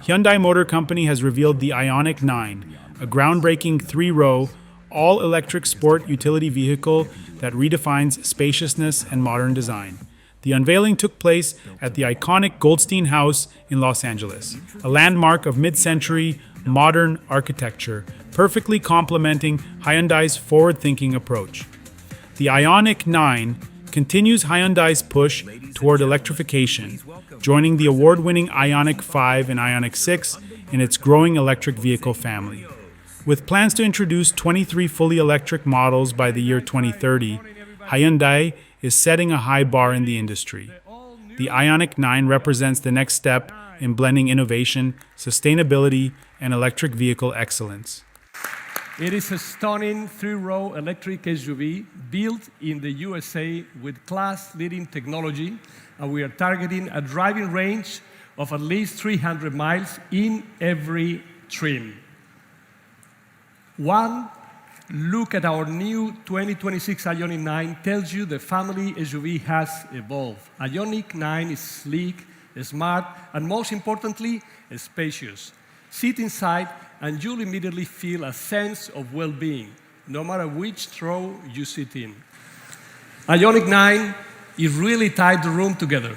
Hyundai Motor Company has revealed the Ioniq 9, a groundbreaking three-row, all-electric sport utility vehicle that redefines spaciousness and modern design. The unveiling took place at the iconic Goldstein House in Los Angeles, a landmark of mid-century modern architecture, perfectly complementing Hyundai's forward-thinking approach. The Ioniq 9 continues Hyundai's push toward electrification, joining the award-winning Ioniq 5 and Ioniq 6 in its growing electric vehicle family. With plans to introduce 23 fully electric models by the year 2030, Hyundai is setting a high bar in the industry. The Ioniq 9 represents the next step in blending innovation, sustainability, and electric vehicle excellence. It is a stunning three-row electric SUV built in the USA with class-leading technology, and we are targeting a driving range of at least 300 miles in every trim. One look at our new 2026 Ioniq 9 tells you the family SUV has evolved. Ioniq 9 is sleek, smart, and most importantly, spacious. Sit inside and you'll immediately feel a sense of well-being, no matter which row you sit in. Ioniq 9 is really tied the room together.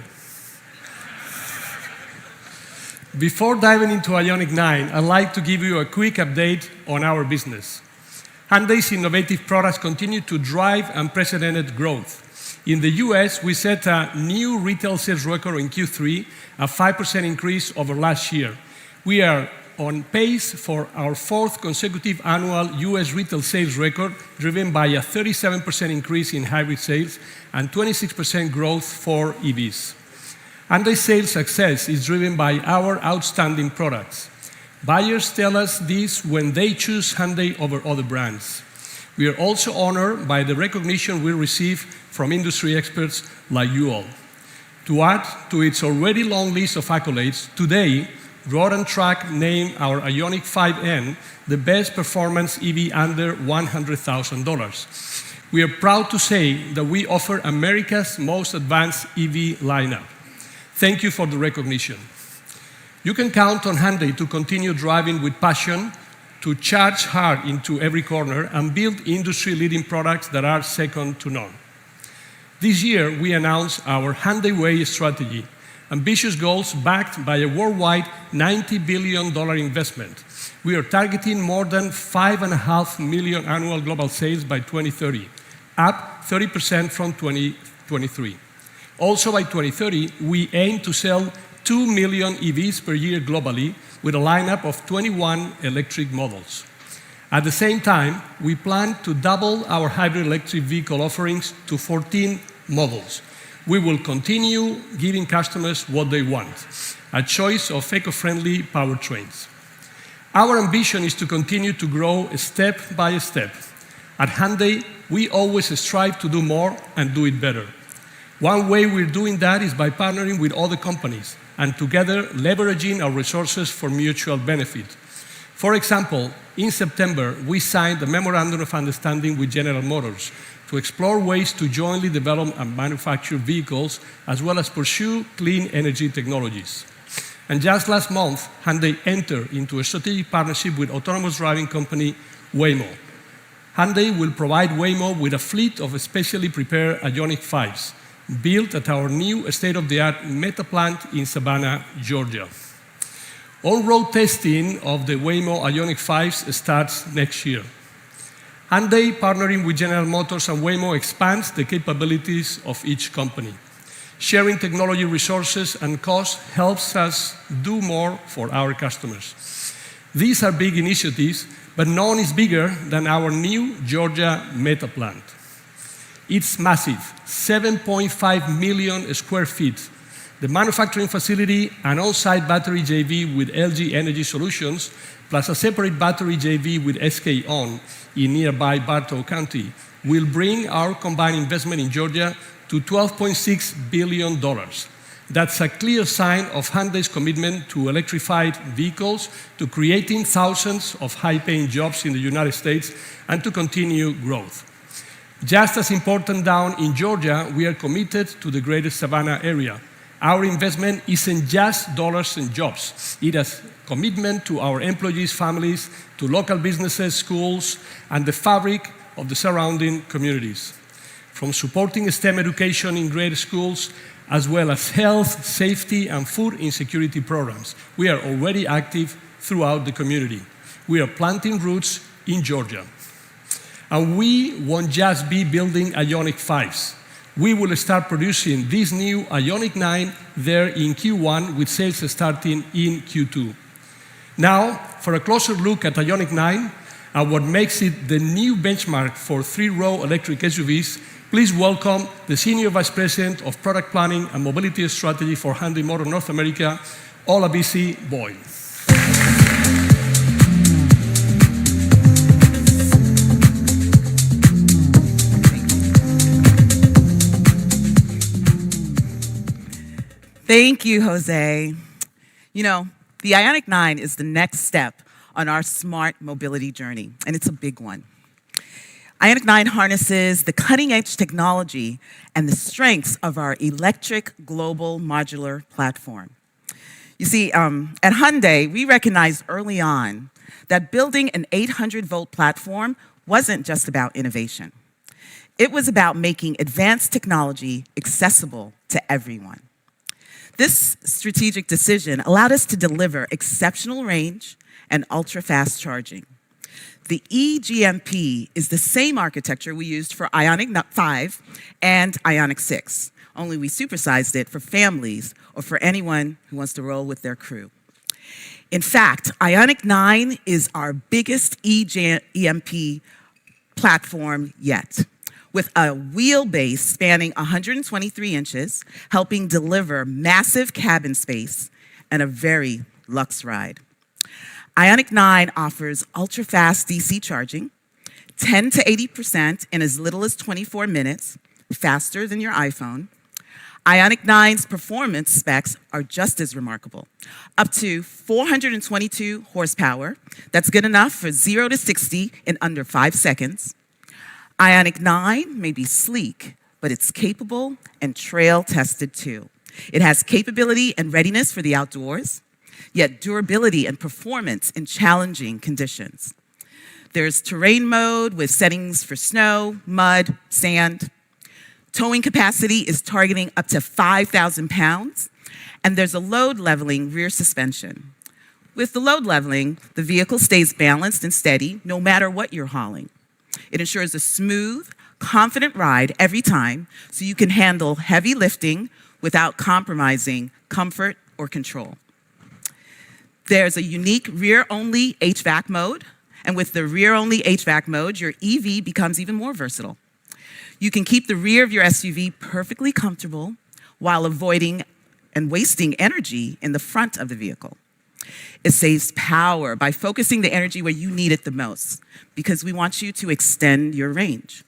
Before diving into Ioniq 9, I'd like to give you a quick update on our business. Hyundai's innovative products continue to drive unprecedented growth. In the US, we set a new retail sales record in Q3, a 5% increase over last year. We are on pace for our fourth consecutive annual US retail sales record, driven by a 37% increase in hybrid sales and 26% growth for EVs. Hyundai's sales success is driven by our outstanding products. Buyers tell us this when they choose Hyundai over other brands. We are also honored by the recognition we receive from industry experts like you all. To add to its already long list of accolades, today, Road & Track named our Ioniq 5N the best performance EV under $100,000. We are proud to say that we offer America's most advanced EV lineup. Thank you for the recognition. You can count on Hyundai to continue driving with passion, to charge hard into every corner, and build industry-leading products that are second to none. This year, we announced our Hyundai Way strategy, ambitious goals backed by a worldwide $90 billion investment. We are targeting more than 5.5 million annual global sales by 2030, up 30% from 2023. Also by 2030, we aim to sell 2 million EVs per year globally with a lineup of 21 electric models. At the same time, we plan to double our hybrid electric vehicle offerings to 14 models. We will continue giving customers what they want, a choice of eco-friendly powertrains. Our ambition is to continue to grow step by step. At Hyundai, we always strive to do more and do it better. One way we're doing that is by partnering with other companies and together leveraging our resources for mutual benefit. For example, in September, we signed a memorandum of understanding with General Motors to explore ways to jointly develop and manufacture vehicles, as well as pursue clean energy technologies. And just last month, Hyundai entered into a strategic partnership with autonomous driving company Waymo. Hyundai will provide Waymo with a fleet of specially prepared Ioniq 5s, built at our new state-of-the-art Meta plant in Savannah, Georgia. On-road testing of the Waymo Ioniq 5s starts next year. Hyundai, partnering with General Motors and Waymo, expands the capabilities of each company. Sharing technology resources and costs helps us do more for our customers. These are big initiatives, but none is bigger than our new Georgia Meta plant. It's massive, 7.5 million square feet. The manufacturing facility, an on-site battery JV with LG Energy Solutions, plus a separate battery JV with SK On in nearby Bartow County, will bring our combined investment in Georgia to $12.6 billion. That's a clear sign of Hyundai's commitment to electrified vehicles, to creating thousands of high-paying jobs in the United States, and to continue growth. Just as important down in Georgia, we are committed to the greater Savannah area. Our investment isn't just dollars and jobs. It is commitment to our employees' families, to local businesses, schools, and the fabric of the surrounding communities. From supporting STEM education in grade schools, as well as health, safety, and food insecurity programs, we are already active throughout the community. We are planting roots in Georgia. And we won't just be building Ioniq 5s. We will start producing this new Ioniq 9 there in Q1 with sales starting in Q2. Now, for a closer look at Ioniq 9 and what makes it the new benchmark for three-row electric SUVs, please welcome the Senior Vice President of Product Planning and Mobility Strategy for Hyundai Motor North America, Olabisi Boyle. Thank you, Jose. You know, the Ioniq 9 is the next step on our smart mobility journey, and it's a big one. Ioniq 9 harnesses the cutting-edge technology and the strengths of our electric global modular platform. You see, at Hyundai, we recognized early on that building an 800-volt platform wasn't just about innovation. It was about making advanced technology accessible to everyone. This strategic decision allowed us to deliver exceptional range and ultra-fast charging. The eGMP is the same architecture we used for Ioniq 5 and Ioniq 6, only we supersized it for families or for anyone who wants to roll with their crew. In fact, Ioniq 9 is our biggest eGMP platform yet, with a wheelbase spanning 123 inches, helping deliver massive cabin space and a very luxe ride. Ioniq 9 offers ultra-fast DC charging, 10 to 80% in as little as 24 minutes, faster than your iPhone. Ioniq 9's performance specs are just as remarkable. Up to 422 horsepower, that's good enough for 0 to 60 in under 5 seconds. Ioniq 9 may be sleek, but it's capable and trail-tested too. It has capability and readiness for the outdoors, yet durability and performance in challenging conditions. There's terrain mode with settings for snow, mud, sand. Towing capacity is targeting up to 5,000 pounds, and there's a load leveling rear suspension. With the load leveling, the vehicle stays balanced and steady no matter what you're hauling. It ensures a smooth, confident ride every time so you can handle heavy lifting without compromising comfort or control. There's a unique rear-only HVAC mode, and with the rear-only HVAC mode, your EV becomes even more versatile. You can keep the rear of your SUV perfectly comfortable while avoiding and wasting energy in the front of the vehicle. It saves power by focusing the energy where you need it the most, because we want you to extend your range.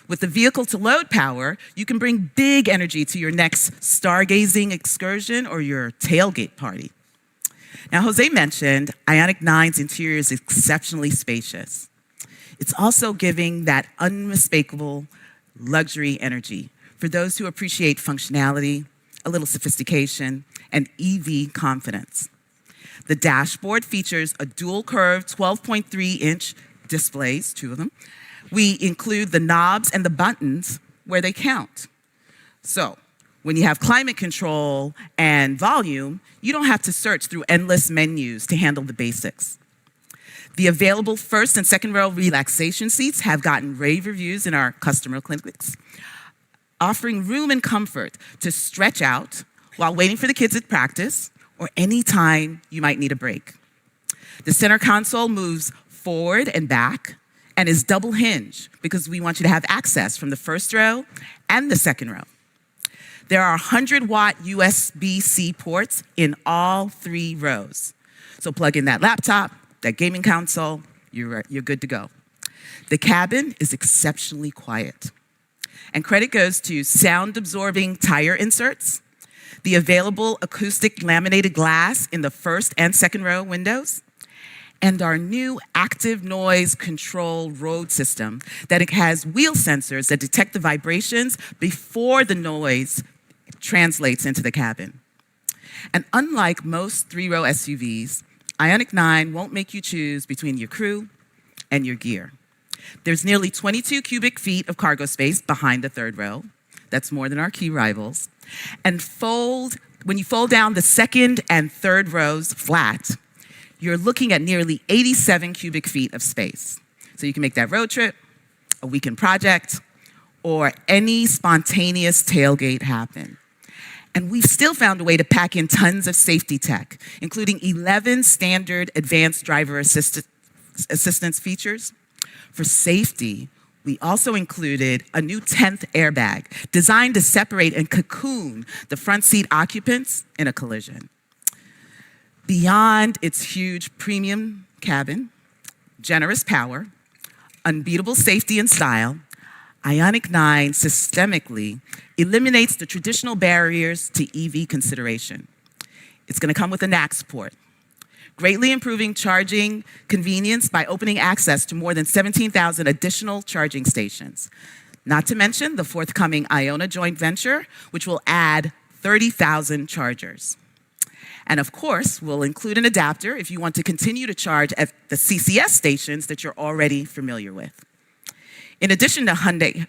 With the vehicle-to-load power, you can bring big energy to your next stargazing excursion or your tailgate party. Now, Jose mentioned Ioniq 9's interior is exceptionally spacious. It's also giving that unmistakable luxury energy for those who appreciate functionality, a little sophistication, and EV confidence. The dashboard features a dual-curved 12.3-inch displays, 2 of them. We include the knobs and the buttons where they count. So, when you have climate control and volume, you don't have to search through endless menus to handle the basics. The available first and second row relaxation seats have gotten rave reviews in our customer clinics, offering room and comfort to stretch out while waiting for the kids at practice or any time you might need a break. The center console moves forward and back and is double hinge because we want you to have access from the first row and the second row. There are 100-watt USB-C ports in all 3 rows. So plug in that laptop, that gaming console, you're good to go. The cabin is exceptionally quiet. And credit goes to sound-absorbing tire inserts, the available acoustic laminated glass in the first and second row windows, and our new active noise control road system that it has wheel sensors that detect the vibrations before the noise translates into the cabin. And unlike most three-row SUVs, Ioniq 9 won't make you choose between your crew and your gear. There's nearly 22 cubic feet of cargo space behind the third row. That's more than our key rivals. And when you fold down the second and third rows flat, you're looking at nearly 87 cubic feet of space. So you can make that road trip, a weekend project, or any spontaneous tailgate happen. And we've still found a way to pack in tons of safety tech, including 11 standard advanced driver assistance features. For safety, we also included a new 10th airbag designed to separate and cocoon the front seat occupants in a collision. Beyond its huge premium cabin, generous power, unbeatable safety and style, Ioniq 9 systemically eliminates the traditional barriers to EV consideration. It's going to come with a NACS port, greatly improving charging convenience by opening access to more than 17,000 additional charging stations. Not to mention the forthcoming Iona joint venture, which will add 30,000 chargers. And of course, we'll include an adapter if you want to continue to charge at the CCS stations that you're already familiar with. In addition, Hyundai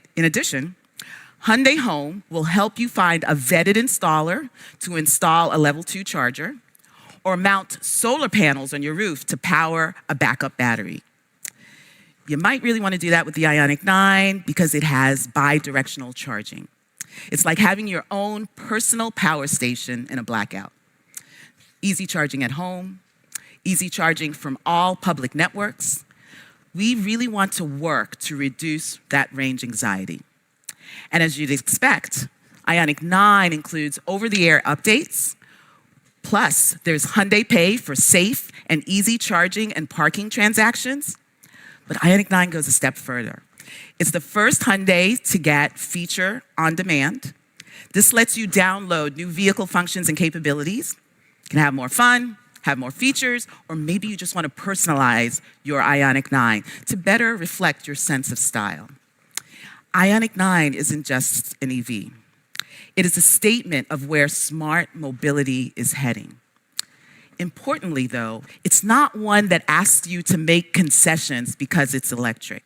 Home will help you find a vetted installer to install a level 2 charger or mount solar panels on your roof to power a backup battery. You might really want to do that with the Ioniq 9 because it has bi-directional charging. It's like having your own personal power station in a blackout. Easy charging at home, easy charging from all public networks. We really want to work to reduce that range anxiety. And as you'd expect, Ioniq 9 includes over-the-air updates. Plus, there's Hyundai Pay for safe and easy charging and parking transactions. But Ioniq 9 goes a step further. It's the first Hyundai to get feature on demand. This lets you download new vehicle functions and capabilities. You can have more fun, have more features, or maybe you just want to personalize your Ioniq 9 to better reflect your sense of style. Ioniq 9 isn't just an EV. It is a statement of where smart mobility is heading. Importantly, though, it's not one that asks you to make concessions because it's electric.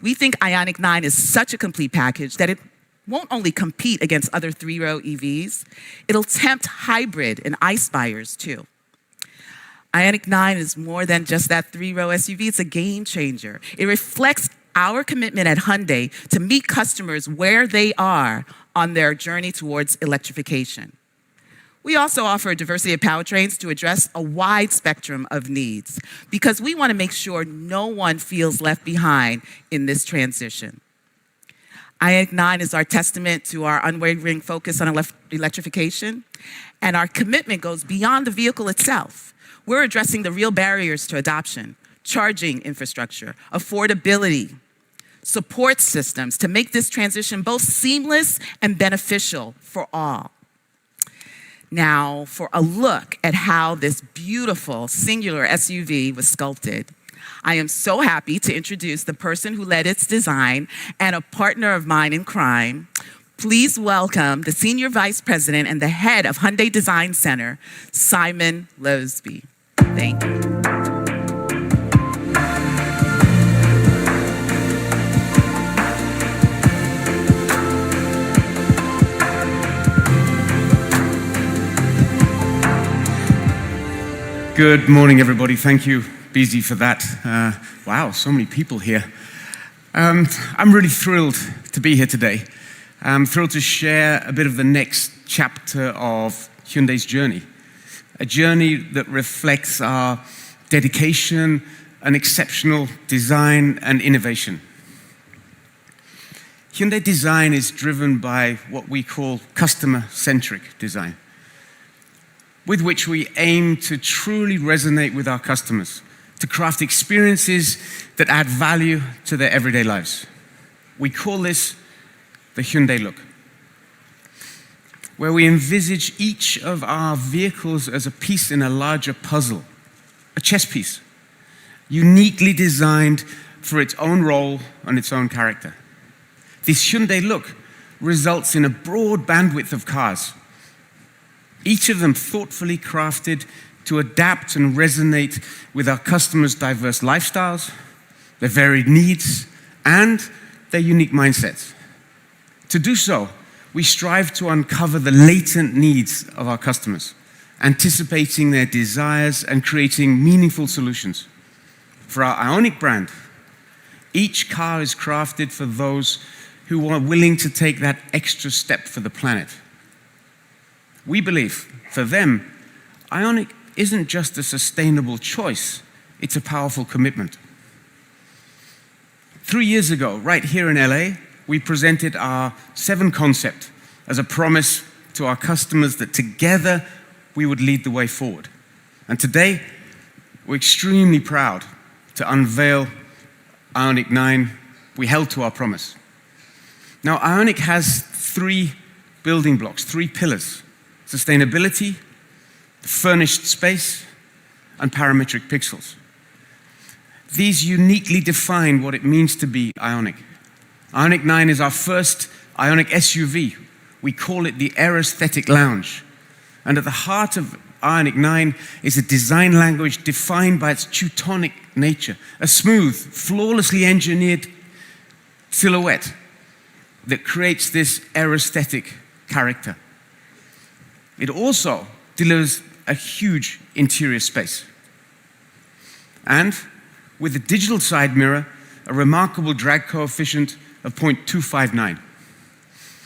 We think Ioniq 9 is such a complete package that it won't only compete against other three-row EVs, it'll tempt hybrid and ICE buyers too. Ioniq 9 is more than just that three-row SUV, it's a game changer. It reflects our commitment at Hyundai to meet customers where they are on their journey towards electrification. We also offer a diversity of powertrains to address a wide spectrum of needs because we want to make sure no one feels left behind in this transition. Ioniq 9 is our testament to our unwavering focus on electrification, and our commitment goes beyond the vehicle itself. We're addressing the real barriers to adoption, charging infrastructure, affordability, support systems to make this transition both seamless and beneficial for all. Now, for a look at how this beautiful singular SUV was sculpted, I am so happy to introduce the person who led its design and a partner of mine in crime. Please welcome the Senior Vice President and the head of Hyundai Design Center, Simon Losby. Thank you. Good morning, everybody. Thank you, Beezy, for that. Wow, so many people here. I'm really thrilled to be here today. I'm thrilled to share a bit of the next chapter of Hyundai's journey, a journey that reflects our dedication and exceptional design and innovation. Hyundai design is driven by what we call customer-centric design, with which we aim to truly resonate with our customers, to craft experiences that add value to their everyday lives. We call this the Hyundai look, where we envisage each of our vehicles as a piece in a larger puzzle, a chess piece, uniquely designed for its own role and its own character. This Hyundai look results in a broad bandwidth of cars, each of them thoughtfully crafted to adapt and resonate with our customers' diverse lifestyles, their varied needs, and their unique mindsets. To do so, we strive to uncover the latent needs of our customers, anticipating their desires and creating meaningful solutions. For our Ioniq brand, each car is crafted for those who are willing to take that extra step for the planet. We believe, for them, Ioniq isn't just a sustainable choice, it's a powerful commitment. 3 years ago, right here in LA, we presented our 7 concept as a promise to our customers that together we would lead the way forward. And today, we're extremely proud to unveil Ioniq 9. We held to our promise. Now, Ioniq has 3 building blocks, 3 pillars: sustainability, furnished space, and parametric pixels. These uniquely define what it means to be Ioniq. Ioniq 9 is our first Ioniq SUV. We call it the aesthetic lounge. And at the heart of Ioniq 9 is a design language defined by its Teutonic nature, a smooth, flawlessly engineered silhouette that creates this aesthetic character. It also delivers a huge interior space. And with a digital side mirror, a remarkable drag coefficient of 0.259.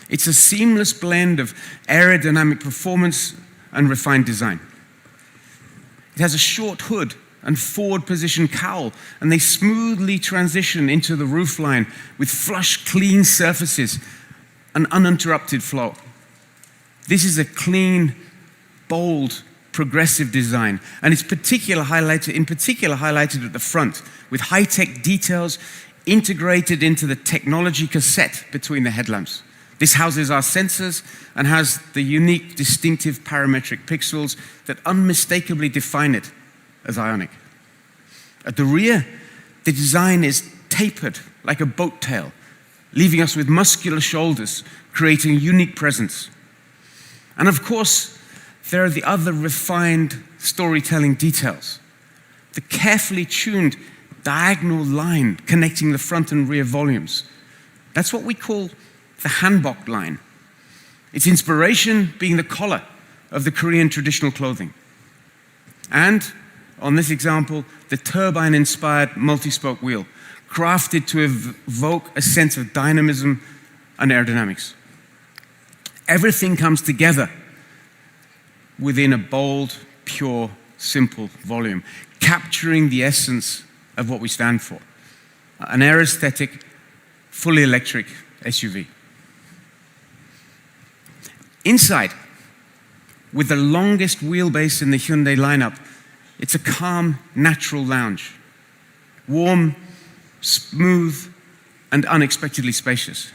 It's a seamless blend of aerodynamic performance and refined design. It has a short hood and forward-positioned cowl, and they smoothly transition into the roofline with flush, clean surfaces and uninterrupted flow. This is a clean, bold, progressive design, and it's in particular highlighted at the front with high-tech details integrated into the technology cassette between the headlamps. This houses our sensors and has the unique, distinctive parametric pixels that unmistakably define it as Ioniq. At the rear, the design is tapered like a boat tail, leaving us with muscular shoulders, creating a unique presence. And of course, there are the other refined storytelling details. The carefully tuned diagonal line connecting the front and rear volumes. That's what we call the hanbok line. Its inspiration being the collar of the Korean traditional clothing. And, on this example, the turbine-inspired multi-spoke wheel, crafted to evoke a sense of dynamism and aerodynamics. Everything comes together within a bold, pure, simple volume, capturing the essence of what we stand for. An aesthetic, fully electric SUV. Inside, with the longest wheelbase in the Hyundai lineup, it's a calm, natural lounge. Warm, smooth, and unexpectedly spacious.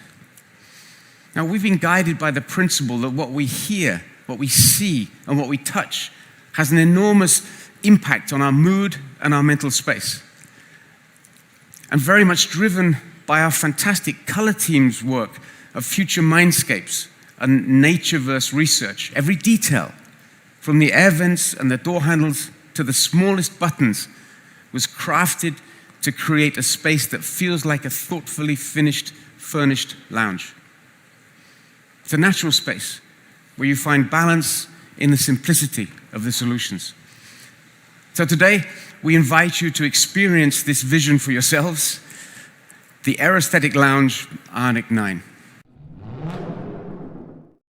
Now, we've been guided by the principle that what we hear, what we see, and what we touch has an enormous impact on our mood and our mental space. And very much driven by our fantastic color team's work of future mindscapes and natureverse research. Every detail, from the air vents and the door handles to the smallest buttons, was crafted to create a space that feels like a thoughtfully finished, furnished lounge. It's a natural space where you find balance in the simplicity of the solutions. So today, we invite you to experience this vision for yourselves, the aesthetic lounge Ioniq 9.